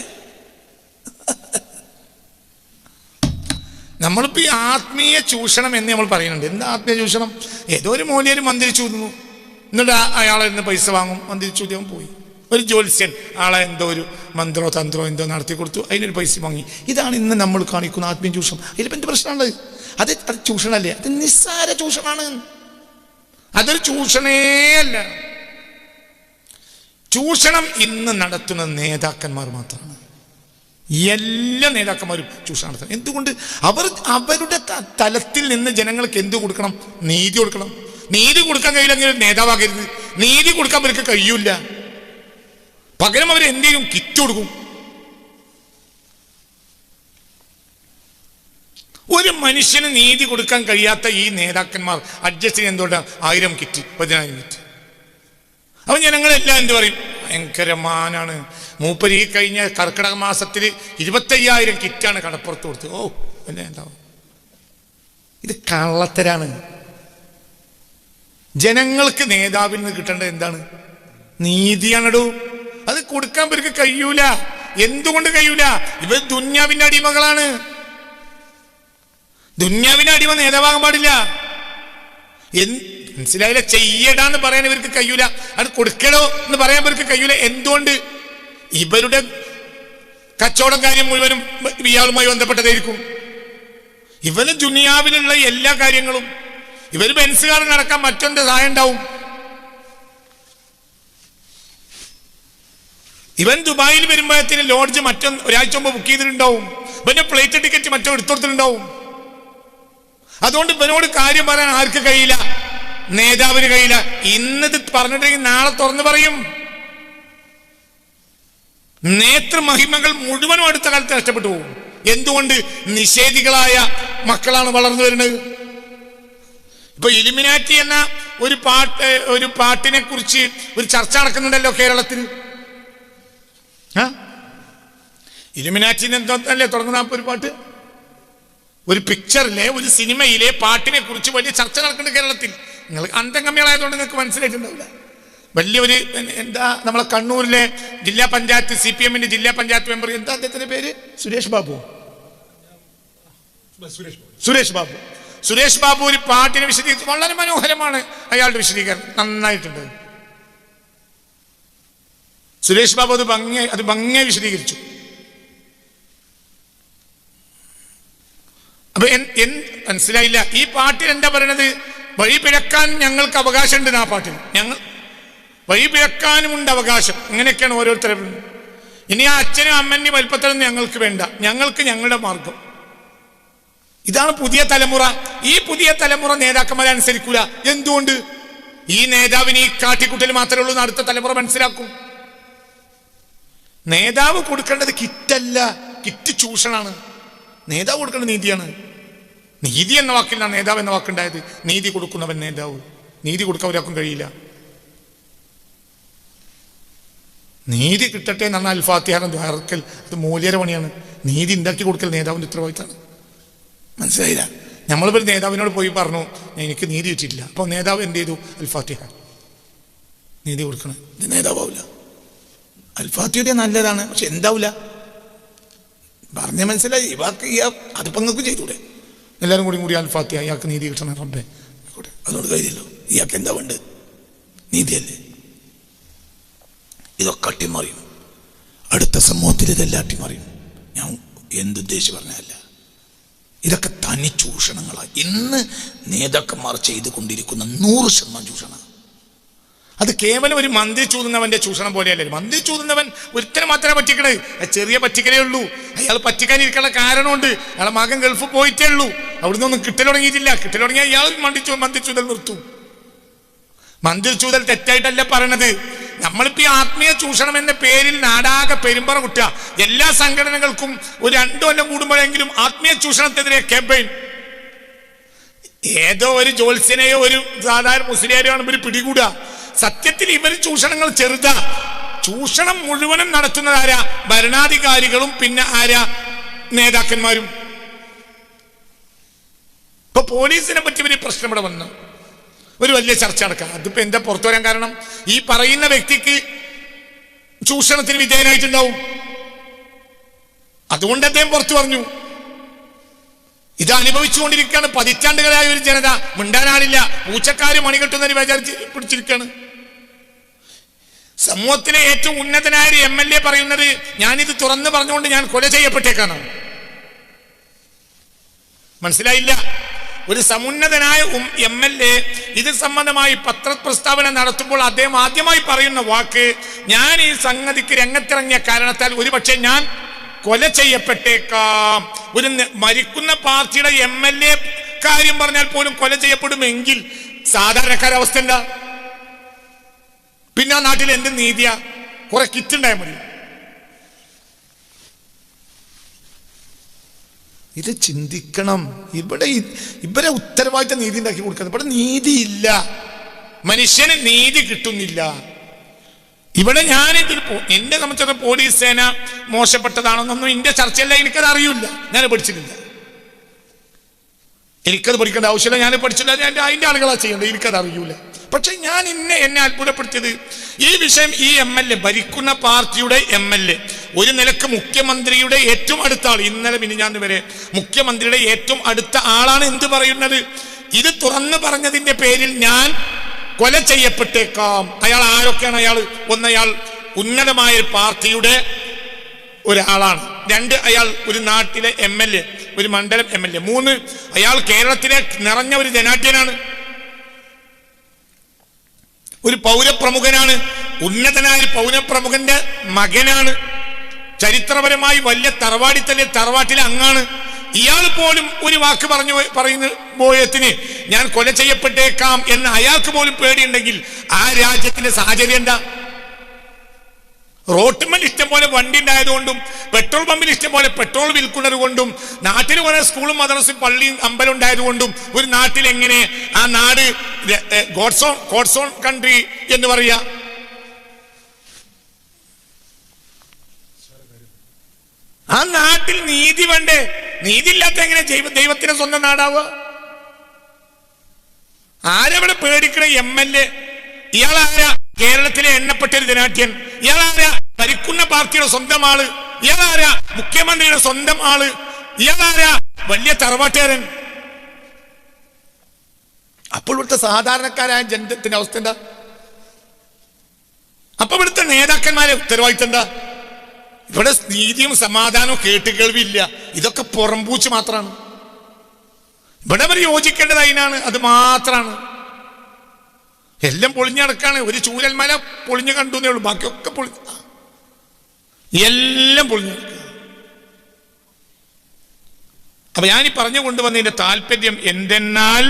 നമ്മളിപ്പോൾ ഈ ആത്മീയ ചൂഷണം എന്ന് നമ്മൾ പറയുന്നുണ്ട്. എന്താ ആത്മീയ ചൂഷണം? ഏതോ ഒരു മൂല്യര് മന്ത്രിച്ചു തന്നു, എന്നിട്ട് അയാളെ നിന്ന് പൈസ വാങ്ങും, മന്ത്രിച്ചു അവൻ പോയി. ഒരു ജ്യോത്സ്യൻ ആളെ എന്തോ ഒരു മന്ത്രോ തന്ത്രോ എന്തോ നടത്തി കൊടുത്തു, അതിനൊരു പൈസ വാങ്ങി. ഇതാണ് ഇന്ന് നമ്മൾ കാണിക്കുന്ന ആത്മീയ ചൂഷണം. അതിലിപ്പോൾ എന്ത് പ്രശ്നമുള്ളത്? അത് ചൂഷണമല്ലേ? അത് നിസ്സാര ചൂഷണമാണ്. അതൊരു ചൂഷണേ അല്ല. ചൂഷണം ഇന്ന് നടത്തുന്ന നേതാക്കന്മാർ മാത്രമാണ്. എല്ലാ നേതാക്കന്മാരും ചൂഷണം നടത്തണം. എന്തുകൊണ്ട്? അവരുടെ തലത്തിൽ നിന്ന് ജനങ്ങൾക്ക് എന്ത് കൊടുക്കണം? നീതി കൊടുക്കണം. നീതി കൊടുക്കാൻ കഴിയില്ലെങ്കിൽ നേതാവാകരുത്. നീതി കൊടുക്കാൻ അവർക്ക് കഴിയൂല. പകരം അവർ എന്ത് ചെയ്യും? കിറ്റ് കൊടുക്കും. ഒരു മനുഷ്യന് നീതി കൊടുക്കാൻ കഴിയാത്ത ഈ നേതാക്കന്മാർ അഡ്ജസ്റ്റ് ചെയ്യുന്ന എന്തുകൊണ്ടാണ്? 1000 കിറ്റ്, 10,000 കിറ്റ്. അപ്പൊ ജനങ്ങളെല്ലാം എന്ത് പറയും? ഭയങ്കരമാനാണ് മൂപ്പര്. ഈ കഴിഞ്ഞ കർക്കിടക മാസത്തിൽ 25,000 കിറ്റാണ് കടപ്പുറത്ത് കൊടുത്തത്. ഓ അല്ലേ, എന്താ ഇത്? കള്ളത്തരാണ്. ജനങ്ങൾക്ക് നേതാവിൽ നിന്ന് കിട്ടേണ്ടത് എന്താണ്? നീതിയാണോ? അത് കൊടുക്കാൻ ഇവർക്ക് കഴിയൂല. എന്തുകൊണ്ട് കഴിയൂല? ഇവർ ദുന്യാവിന്റെ അടിമകളാണ്. ദുന്യാവിന്റെ അടിമ നേതാവാകാൻ പാടില്ല. മനസ്സിലായില്ല? ചെയ്യടാന്ന് പറയാൻ ഇവർക്ക് കഴിയൂല, അത് കൊടുക്കണോ എന്ന് പറയാൻ ഇവർക്ക് കഴിയൂല. എന്തുകൊണ്ട്? ഇവരുടെ കച്ചവടം കാര്യം മുഴുവനും ഇയാളുമായി ബന്ധപ്പെട്ടതായിരിക്കും. ഇവന് ദുനിയാവിലുള്ള എല്ലാ കാര്യങ്ങളും, ഇവര് ബെൻസുകാർ നടക്കാൻ മറ്റൊന്റെ സഹായം ഉണ്ടാവും. ഇവൻ ദുബായിൽ വരുമ്പോഴത്തിന് ലോഡ്ജ് ഒരാഴ്ച മുമ്പ് ബുക്ക് ചെയ്തിട്ടുണ്ടാവും. പിന്നെ ഫ്ലൈറ്റ് ടിക്കറ്റ് മറ്റോ എടുത്തോടുത്തിട്ടുണ്ടാവും. അതുകൊണ്ട് ഇവനോട് കാര്യം പറയാൻ ആർക്ക് കഴിയില്ല? നേതാവിന് കഴിയില്ല. ഇന്നത് പറഞ്ഞിട്ടുണ്ടെങ്കിൽ നാളെ തുറന്നു പറയും. നേതൃമഹിമകൾ മുഴുവനും അടുത്ത കാലത്ത് നഷ്ടപ്പെട്ടു പോകും. എന്തുകൊണ്ട്? നിഷേധികളായ മക്കളാണ് വളർന്നു വരുന്നത്. ഇപ്പൊ ഇലുമിനാറ്റി എന്ന ഒരു പാട്ടിനെ കുറിച്ച് ഒരു ചർച്ച നടക്കുന്നുണ്ടല്ലോ കേരളത്തിൽ. ഇലുമിനാറ്റിന് എന്തല്ലേ തുടങ്ങുന്ന ഒരു പാട്ട്, ഒരു പിക്ചറിലെ ഒരു സിനിമയിലെ പാട്ടിനെ കുറിച്ച് വലിയ ചർച്ച നടക്കുന്നുണ്ട് കേരളത്തിൽ. നിങ്ങൾ അന്തംഗമ്യങ്ങളായതുകൊണ്ട് നിങ്ങൾക്ക് മനസ്സിലായിട്ടുണ്ടാവില്ല. വലിയൊരു എന്താ നമ്മളെ കണ്ണൂരിലെ ജില്ലാ പഞ്ചായത്ത് CPM-ന്റെ ജില്ലാ പഞ്ചായത്ത് മെമ്പർ, എന്താ അദ്ദേഹത്തിന്റെ പേര്? സുരേഷ് ബാബു ഒരു പാട്ടിനെ വിശദീകരിച്ചു. വളരെ മനോഹരമാണ് അയാളുടെ വിശദീകരണം, നന്നായിട്ടുണ്ട്. സുരേഷ് ബാബു അത് ഭംഗിയായി വിശദീകരിച്ചു. അപ്പൊ മനസ്സിലായില്ല. ഈ പാട്ടിൽ എന്താ പറയണത്? വഴി പിഴക്കാൻ ഞങ്ങൾക്ക് അവകാശമുണ്ട്. ആ പാട്ടിൽ ഞങ്ങൾ വഴി പിഴക്കാനുമുണ്ട് അവകാശം. അങ്ങനെയൊക്കെയാണ് ഓരോരുത്തരും. ഇനി ആ അച്ഛനും അമ്മന്റെയും വലിപ്പത്തിലൊന്നും ഞങ്ങൾക്ക് വേണ്ട, ഞങ്ങൾക്ക് ഞങ്ങളുടെ മാർഗം. ഇതാണ് പുതിയ തലമുറ. ഈ പുതിയ തലമുറ നേതാക്കന്മാരെ അനുസരിക്കൂല. എന്തുകൊണ്ട്? ഈ നേതാവിന് ഈ കാട്ടിക്കുട്ടൽ മാത്രമേ ഉള്ളൂ. അടുത്ത തലമുറ മനസ്സിലാക്കും. നേതാവ് കൊടുക്കേണ്ടത് കിറ്റല്ല, കിറ്റ് ചൂഷണാണ്. നേതാവ് കൊടുക്കേണ്ടത് നീതിയാണ്. നീതി എന്ന വാക്കിലാണ് നേതാവ് എന്ന വാക്കുണ്ടായത്. നീതി കൊടുക്കുന്നവൻ നേതാവ്. നീതി കൊടുക്കാൻ ഒരാൾക്കും കഴിയില്ല. നീതി കിട്ടട്ടെ എന്ന് പറഞ്ഞാൽ അൽഫാത്തിഹാരം ദ്വാരക്കൽ, അത് മൂല്യര പണിയാണ്. നീതി ഉണ്ടാക്കി കൊടുക്കൽ നേതാവിൻ്റെ ഉത്തരവാദിത്തമാണ്. മനസ്സിലായില്ല? നമ്മളിപ്പോൾ നേതാവിനോട് പോയി പറഞ്ഞു എനിക്ക് നീതി കിട്ടിയിട്ടില്ല. അപ്പോൾ നേതാവ് എന്ത് ചെയ്തു? അൽഫാത്തിഹ നീതി കൊടുക്കണം. ഇത് നേതാവില്ല. അൽഫാത്തിഹ നല്ലതാണ്, പക്ഷെ എന്താവില്ല പറഞ്ഞ മനസ്സിലായി. ഇവാക്ക് അതിപ്പോൾ നിങ്ങൾക്ക് ചെയ്തൂടെ? എല്ലാവരും കൂടി അൽഫാത്തിഹ, ഇയാൾക്ക് നീതി കിട്ടണം റബ്ബേ. അതുകൊണ്ട് കാര്യമല്ലോ. ഇയാൾക്ക് എന്താ വേണ്ടത്? നീതിയല്ലേ? ഇതൊക്കെ അട്ടിമറിയും. അടുത്ത സമൂഹത്തിൽ ഇതെല്ലാം അട്ടിമറിയും. ഞാൻ എന്തുദ്ദേശിച്ച് പറഞ്ഞതല്ല. ഇതൊക്കെ തനി ചൂഷണങ്ങളാണ് ഇന്ന് നേതാക്കന്മാർ ചെയ്തുകൊണ്ടിരിക്കുന്ന 100% ചൂഷണം. അത് കേവലം ഒരു മന്ത്രി ചൂതുന്നവന്റെ ചൂഷണം പോലെയല്ലേ. മന്ത്രി ചൂതുന്നവൻ ഒരുത്തരം മാത്രമേ പറ്റിക്കണേ, ചെറിയ പറ്റിക്കലേ ഉള്ളൂ. അയാൾ പറ്റിക്കാനിരിക്കാനുള്ള കാരണമുണ്ട്. അയാളെ മകൻ ഗൾഫ് പോയിട്ടേ ഉള്ളൂ. അവിടുന്ന് ഒന്നും കിട്ടൽ തുടങ്ങിയിട്ടില്ല. കിട്ടൽ തുടങ്ങിയാൽ ഇയാൾ മന്ത്രിച്ചൂതൽ നിർത്തും. മന്ത്രിച്ചൂതൽ തെറ്റായിട്ടല്ല പറയണത്. നമ്മളിപ്പോ ഈ ആത്മീയ ചൂഷണം എന്ന പേരിൽ നാടാകെ പെരുമ്പറ കുട്ടുക. എല്ലാ സംഘടനകൾക്കും ഒരു 2 കൊല്ലം കൂടുമ്പോഴെങ്കിലും ആത്മീയ ചൂഷണത്തിനെതിരെ ക്യാമ്പയിൻ. ഏതോ ഒരു ജോത്സ്യനെയോ ഒരു സാധാരണ മുസ്ലിയാരെയോ ആണ് ഇവർ പിടികൂടുക. സത്യത്തിൽ ഇവർ ചൂഷണങ്ങൾ ചെറുതാ. ചൂഷണം മുഴുവനും നടത്തുന്നത് ആരാ? ഭരണാധികാരികളും പിന്നെ ആരാ? നേതാക്കന്മാരും. ഇപ്പൊ പോലീസിനെ പറ്റി ഒരു പ്രശ്നം ഇവിടെ വന്നു, ഒരു വലിയ ചർച്ച നടക്കാം. അതിപ്പോ എന്താ പുറത്തു വരാൻ കാരണം? ഈ പറയുന്ന വ്യക്തിക്ക് ചൂഷണത്തിന് വിധേയനായിട്ടുണ്ടാവും. അതുകൊണ്ട് അദ്ദേഹം പുറത്തു പറഞ്ഞു. ഇത് അനുഭവിച്ചുകൊണ്ടിരിക്കുകയാണ് പതിറ്റാണ്ടുകളായ ഒരു ജനത. മിണ്ടാനാളില്ല. പൂച്ചക്കാര് മണികെട്ടുന്നതിന് വിചാരിച്ച് പിടിച്ചിരിക്കുകയാണ്. സമൂഹത്തിലെ ഏറ്റവും ഉന്നതനായ ഒരു MLA പറയുന്നത് ഞാനിത് തുറന്നു പറഞ്ഞുകൊണ്ട് ഞാൻ കൊല ചെയ്യപ്പെട്ടേക്കാണ്. മനസ്സിലായില്ല? ഒരു സമുന്നതനായ MLA ഇത് സംബന്ധമായി പത്രപ്രസ്താവന നടത്തുമ്പോൾ അദ്ദേഹം ആദ്യമായി പറയുന്ന വാക്ക്, ഞാൻ ഈ സംഗതിക്ക് രംഗത്തിറങ്ങിയ കാരണത്താൽ ഒരുപക്ഷെ ഞാൻ കൊല ചെയ്യപ്പെട്ടേക്കാം. ഒരു മരിക്കുന്ന പാർട്ടിയുടെ MLA കാര്യം പറഞ്ഞാൽ പോലും കൊല ചെയ്യപ്പെടുമെങ്കിൽ സാധാരണക്കാരുടെ അവസ്ഥ എന്താ? പിന്നെ ആ നാട്ടിൽ എന്ത് നീതിയാ? കുറെ കിറ്റുണ്ടായാൽ മതി. ഇത് ചിന്തിക്കണം. ഇവരെ ഉത്തരവാദിത്ത നീതി ഉണ്ടാക്കി കൊടുക്കുന്നത്. ഇവിടെ നീതിയില്ല, മനുഷ്യന് നീതി കിട്ടുന്നില്ല. ഇവിടെ ഞാനിതിൽ എന്നെ സംബന്ധിച്ചിടത്തോളം പോലീസ് സേന മോശപ്പെട്ടതാണെന്നൊന്നും എന്റെ ചർച്ചയല്ല. എനിക്കത് അറിയില്ല, ഞാൻ പഠിച്ചിട്ടില്ല. എനിക്കത് പഠിക്കേണ്ട ആവശ്യമില്ല, ഞാൻ പഠിച്ചില്ല. അതിന്റെ ആളുകളാ ചെയ്യേണ്ടത്, എനിക്കത് അറിയൂല. പക്ഷെ ഞാൻ എന്നെ അത്ഭുതപ്പെടുത്തിയത് ഈ വിഷയം, ഈ MLA ഭരിക്കുന്ന പാർട്ടിയുടെ MLA ഒരു നിലക്ക് മുഖ്യമന്ത്രിയുടെ ഏറ്റവും അടുത്ത ആൾ, ഇന്നലെ മിനിഞ്ഞാന്ന് വരെ മുഖ്യമന്ത്രിയുടെ ഏറ്റവും അടുത്ത ആളാണ് എന്ത് പറയുന്നത്? ഇത് തുറന്നു പറഞ്ഞതിന്റെ പേരിൽ ഞാൻ കൊല ചെയ്യപ്പെട്ടേക്കാം. അയാൾ ആരൊക്കെയാണ്? അയാൾ ഉന്നതമായ ഒരു പാർട്ടിയുടെ ഒരാളാണ്. 2 അയാൾ ഒരു നാട്ടിലെ MLA, ഒരു മണ്ഡലം MLA. 3 അയാൾ കേരളത്തിലെ നിറഞ്ഞ ഒരു ധനാഢ്യനാണ്, ഒരു പൗരപ്രമുഖനാണ്, ഉന്നതനായ ഒരു പൗരപ്രമുഖന്റെ മകനാണ്. ചരിത്രപരമായി വലിയ തറവാട്ടിലെ അങ്ങാണ്. ഇയാൾ പോലും ഒരു വാക്ക് പറയുന്ന പോയത്തിന് ഞാൻ കൊല ചെയ്യപ്പെട്ടേക്കാം എന്ന് അയാൾക്ക് പോലും പേടിയുണ്ടെങ്കിൽ ആ രാജ്യത്തിന്റെ സാഹചര്യം എന്താ? റോട്ടുമ്മൽ ഇഷ്ടം പോലെ വണ്ടി ഉണ്ടായതുകൊണ്ടും പെട്രോൾ പമ്പിൽ ഇഷ്ടം പോലെ പെട്രോൾ വിൽക്കുന്നത് കൊണ്ടും നാട്ടിൽ കുറെ സ്കൂളും മദ്രസും പള്ളിയും അമ്പലം ഉണ്ടായതുകൊണ്ടും ഒരു നാട്ടിൽ എങ്ങനെ ആ നാട് ഗോഡ്സ് ഓൺ കൺട്രി എന്ന് പറയാ? ആ നാട്ടിൽ നീതി വേണ്ടേ? നീതി ഇല്ലാത്ത എങ്ങനെ ദൈവത്തിന്റെ സ്വന്തം നാടാവുക? ആരെവിടെ പേടിക്കണ MLA? ഇയാളാരാ? കേരളത്തിലെ എണ്ണപ്പെട്ടൊരു ധനാഢ്യൻ. ഇയാളാരാ? ഭരിക്കുന്ന പാർട്ടിയുടെ സ്വന്തം ആള്. ഇയാളാരാ? മുഖ്യമന്ത്രിയുടെ സ്വന്തം ആള്. ഇയാളാരാ? വലിയ തറവാട്ടുകാരൻ. അപ്പോൾ ഇവിടുത്തെ സാധാരണക്കാരായ ജനത്തിന്റെ അവസ്ഥ എന്താ? അപ്പൊ ഇവിടുത്തെ നേതാക്കന്മാരെ ഉത്തരവാദിത്തം എന്താ? ഇവിടെ നീതിയും സമാധാനവും കേട്ടുകേൾവിയില്ല. ഇതൊക്കെ പുറംപൂച്ച് മാത്രമാണ്. ഇവിടെ അവർ യോജിക്കേണ്ടത് അതിനാണ്, അത് മാത്രമാണ്. എല്ലാം പൊളിഞ്ഞടക്കാണ്. ഒരു ചൂരൽമല പൊളിഞ്ഞു കണ്ടുന്നേ ഉള്ളൂ, ബാക്കിയൊക്കെ എല്ലാം പൊളിഞ്ഞടക്കുക. അപ്പൊ ഞാനീ പറഞ്ഞു കൊണ്ടുവന്നതിന്റെ താല്പര്യം എന്തെന്നാൽ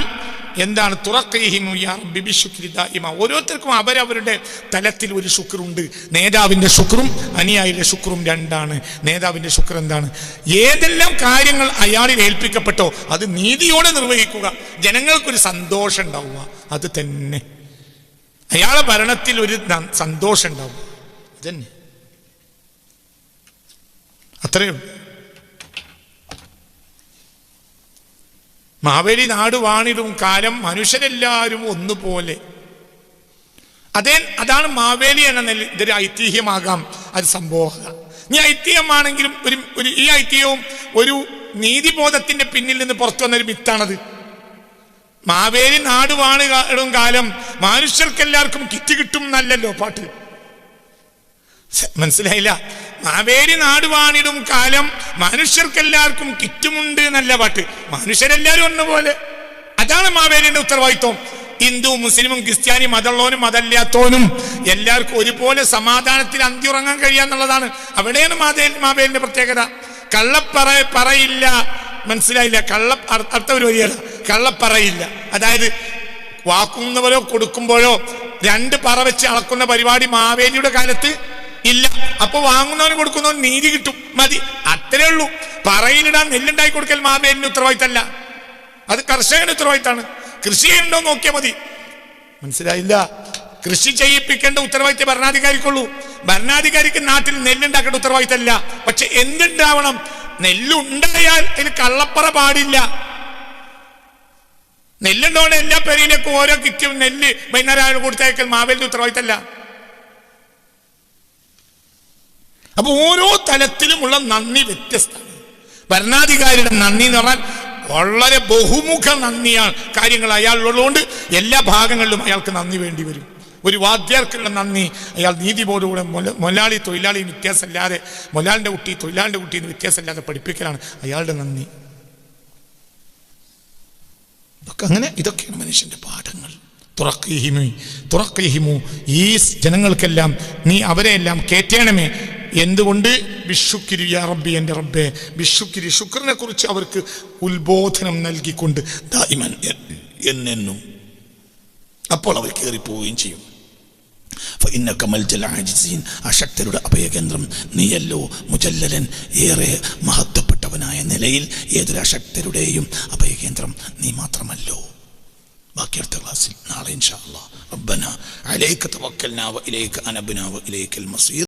എന്താണ്? ഓരോരുത്തർക്കും അവരവരുടെ തലത്തിൽ ഒരു ശുക്രുണ്ട്. നേതാവിന്റെ ശുക്രും അനുയായിയുടെ ശുക്രും രണ്ടാണ്. നേതാവിന്റെ ശുക്ർ എന്താണ്? ഏതെല്ലാം കാര്യങ്ങൾ അയാളിൽ ഏൽപ്പിക്കപ്പെട്ടോ അത് നീതിയോടെ നിർവഹിക്കുക, ജനങ്ങൾക്കൊരു സന്തോഷം ഉണ്ടാവുക, അത് തന്നെ അയാളെ ഭരണത്തിൽ ഒരു സന്തോഷം ഉണ്ടാവും. അതന്നെ, അത്രയേ ഉള്ളൂ. മാവേലി നാട് വാണിടും കാലം മനുഷ്യരെല്ലാവരും ഒന്നുപോലെ. അതാണ് മാവേലി എന്ന ഇതൊരു ഐതിഹ്യമാകാം, അത് സംഭവമാകാം. ഇനി ഐതിഹ്യമാണെങ്കിലും ഈ ഐതിഹ്യവും ഒരു നീതിബോധത്തിന്റെ പിന്നിൽ നിന്ന് പുറത്തു വന്നൊരു മിത്താണത്. മാവേലി നാട് വാണിടും കാലം മനുഷ്യർക്കെല്ലാവർക്കും കിറ്റ് കിട്ടും എന്നല്ലല്ലോ പാട്ട്. മനസ്സിലായില്ല? മാവേലി നാട് വാണിടും കാലം മനുഷ്യർക്കെല്ലാവർക്കും കിറ്റുമുണ്ട് എന്നല്ല പാട്ട്. മനുഷ്യരെല്ലാവരും ഒന്നുപോലെ. അതാണ് മാവേലിന്റെ ഉത്തരവാദിത്വം. ഹിന്ദു, മുസ്ലിമും, ക്രിസ്ത്യാനി, മതമുള്ളവനും മതമില്ലാത്തവനും എല്ലാവർക്കും ഒരുപോലെ സമാധാനത്തിൽ അന്തിയുറങ്ങാൻ കഴിയാന്നുള്ളതാണ്. അവിടെയാണ് മാവേലിന്റെ പ്രത്യേകത. പറയില്ല. മനസ്സിലായില്ല? അർത്ഥ ഒരു വരികയാണ്. കള്ളപ്പറയില്ല. അതായത് വാക്കുന്നവരോ കൊടുക്കുമ്പോഴോ 2 പറ വെച്ച് അളക്കുന്ന പരിപാടി മാവേലിയുടെ കാലത്ത് ഇല്ല. അപ്പൊ വാങ്ങുന്നവന് കൊടുക്കുന്നവന് നീതി കിട്ടും, മതി, അത്രേ ഉള്ളൂ. പറയിലിടാൻ നെല്ലുണ്ടാക്കി കൊടുക്കൽ മാവേലിന്റെ ഉത്തരവാദിത്തമല്ല, അത് കർഷകന്റെ ഉത്തരവാദിത്തമാണ്. കൃഷി ചെയ്യണ്ടോ നോക്കിയാൽ മതി. മനസ്സിലായില്ല? കൃഷി ചെയ്യിപ്പിക്കേണ്ട ഉത്തരവാദിത്തം ഭരണാധികാരിക്കുള്ളൂ. ഭരണാധികാരിക്ക് നാട്ടിൽ നെല്ലുണ്ടാക്കേണ്ട ഉത്തരവാദിത്തമല്ല. പക്ഷെ എന്തുണ്ടാവണം? നെല്ലുണ്ടായാൽ അതിന് കള്ളപ്പറ പാടില്ല. നെല്ലുണ്ടോടെ എല്ലാ പേരിലേക്കും ഓരോ കിറ്റും നെല്ല് വൈകുന്നേരം കൊടുത്തയക്കൽ മാവേലിന്റെ ഉത്തരവാദിത്തമല്ല. അപ്പൊ ഓരോ തലത്തിലുമുള്ള നന്ദി വ്യത്യസ്തമാണ്. ഭരണാധികാരിയുടെ നന്ദി എന്ന് പറഞ്ഞാൽ വളരെ ബഹുമുഖ നന്ദിയാണ്. കാര്യങ്ങൾ അയാളുള്ളതുകൊണ്ട് എല്ലാ ഭാഗങ്ങളിലും അയാൾക്ക് നന്ദി വേണ്ടി വരും. ഒരു വാദ്യാർക്കുള്ള നന്ദി അയാൾ നീതിബോധോടെ മൊലാളി തൊഴിലാളി വ്യത്യാസമില്ലാതെ, മൊലാളിന്റെ കുട്ടി തൊഴിലാളിന്റെ കുട്ടി എന്ന് വ്യത്യാസമില്ലാതെ പഠിപ്പിക്കലാണ് അയാളുടെ നന്ദി. ഇതൊക്കെയാണ് മനുഷ്യന്റെ പാഠങ്ങൾ. തുറക്കീഹിമു, ഈ ജനങ്ങൾക്കെല്ലാം നീ അവരെയെല്ലാം കേറ്റേണമേ. എന്തുകൊണ്ട്? ബിശുക്രി യാ റബ്ബി, എൻ്റെ റബ്ബേ, ബിശുക്രി, ശുക്രിനെ കുറിച്ച് അവർക്ക് ഉത്ബോധനം നൽകിക്കൊണ്ട് ദായിമൻ എന്നെന്നും. അപ്പോൾ അവർ കയറിപ്പോവുകയും ചെയ്യും. അശക്തരുടെ അഭയകേന്ദ്രം നീയല്ലോ. മുജല്ലലൻ, ഏറെ മഹത്വപ്പെട്ടവനായ നിലയിൽ ഏതൊരു അശക്തരുടെയും അഭയകേന്ദ്രം നീ മാത്രമല്ലോ. ബാക്കി അടുത്ത ക്ലാസ്സിൽ നാളെ ഇൻഷാ അല്ലാഹ്. റബ്ബനാ അലൈക തവക്കൽനാ വ ഇലൈക അനബ്നാ വ ഇലൈക്കൽ മസീർ.